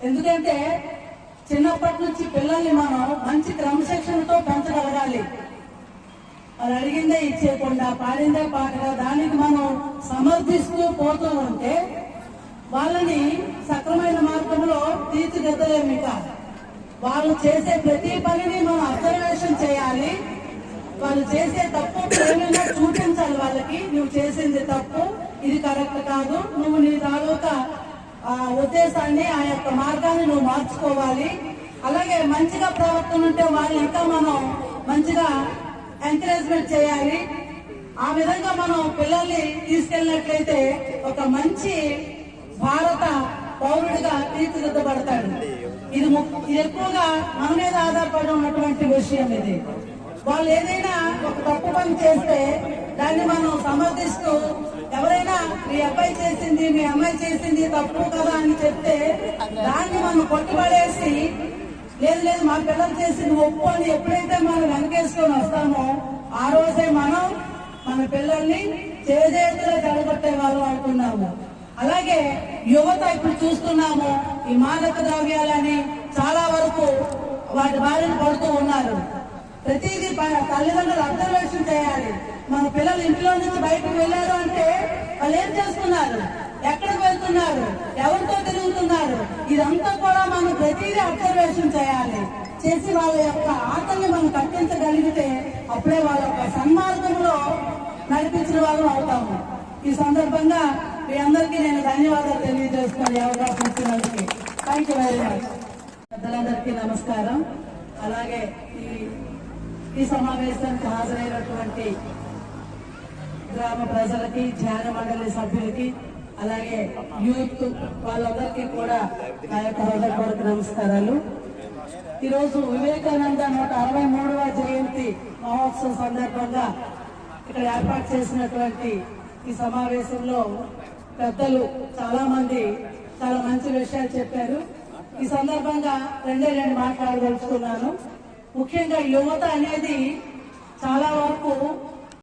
ఎందుకంటే చిన్నప్పటి నుంచి పిల్లల్ని మనం మంచి క్రమశిక్షణతో పెంచగలగాలి. వాళ్ళు అడిగిందే ఇచ్చేయకుండా, పాడిందే పాటగా దానికి మనం సమర్థిస్తూ పోతూ ఉంటే వాళ్ళని సక్రమైన మార్గంలో తీర్చిదిద్దలేము. ఇక వాళ్ళు చేసే ప్రతి పనిని మనం అబ్జర్వేషన్ చేయాలి. వాళ్ళు చేసే తప్పు ప్రేమగా చూపించాలి. వాళ్ళకి నువ్వు చేసింది తప్పు, ఇది కరెక్ట్ కాదు, నువ్వు నీ తాలూకా ఉద్దేశాన్ని, ఆ యొక్క మార్గాన్ని నువ్వు మార్చుకోవాలి. అలాగే మంచిగా ప్రవర్తన ఉంటే వాళ్ళు ఇంకా మనం మంచిగా ఎంకరేజ్మెంట్ చేయాలి. ఆ విధంగా మనం పిల్లల్ని తీసుకెళ్ళినట్లయితే ఒక మంచి భారత పౌరుడిగా తీర్చిదిద్దబడతాడు. ఇది ఎక్కువగా మన మీద ఆధారపడి ఉన్నటువంటి విషయం. ఇది వాళ్ళు ఏదైనా ఒక తప్పు పని చేస్తే దాన్ని మనం సమర్థిస్తూ, ఎవరైనా మీ అబ్బాయి చేసింది, మీ అమ్మాయి చేసింది తప్పు కదా అని చెప్తే దాన్ని మనం కొట్టుబడేసి, లేదు లేదు మా పిల్లలు చేసింది ఒప్పు అని ఎప్పుడైతే మనం వెనకేసుకొని వస్తామో ఆ రోజే మనం మన పిల్లల్ని చేజేతులు చెడగొట్టే వాళ్ళు అవుతున్నాము. అలాగే యువత ఇప్పుడు చూస్తున్నాము, ఈ మాదక ద్రవ్యాలని చాలా వరకు వాటి బారిన పడుతూ ఉన్నారు. ప్రతిదీ తల్లిదండ్రులు అబ్జర్వేషన్ చేయాలి. మన పిల్లలు ఇంట్లో నుంచి బయటకు వెళ్ళారు అంటే వాళ్ళు ఏం చేస్తున్నారు, ఎక్కడికి వెళ్తున్నారు, ఎవరితో తిరుగుతున్నారు, ఇదంతా కూడా మనం ప్రతిదీ అబ్జర్వేషన్ చేయాలి. చేసి వాళ్ళ యొక్క ఆటల్ని మనం కట్టించగలిగితే అప్పుడే వాళ్ళ యొక్క సన్మార్గంలో నడిపించిన వాళ్ళు అవుతాము. ఈ సందర్భంగా మీ అందరికీ నేను ధన్యవాదాలు తెలియజేస్తున్నాను అవకాశం ఇచ్చినందుకు. Thank you very much. పెద్దలందరికీ నమస్కారం. అలాగే ఈ సమావేశానికి హాజరైనటువంటి గ్రామ ప్రజలకి, ధ్యాన మండలి సభ్యులకి, అలాగే యూత్ వాళ్ళందరికీ కూడా నా యొక్క హృదయపూర్వక నమస్కారాలు. ఈరోజు వివేకానంద 163వ జయంతి మహోత్సవం సందర్భంగా ఇక్కడ ఏర్పాటు చేసినటువంటి ఈ సమావేశంలో పెద్దలు చాలా మంది చాలా మంచి విషయాలు చెప్పారు. ఈ సందర్భంగా రెండు మాట్లాడదలుచుకున్నాను. ముఖ్యంగా యువత అనేది చాలా వరకు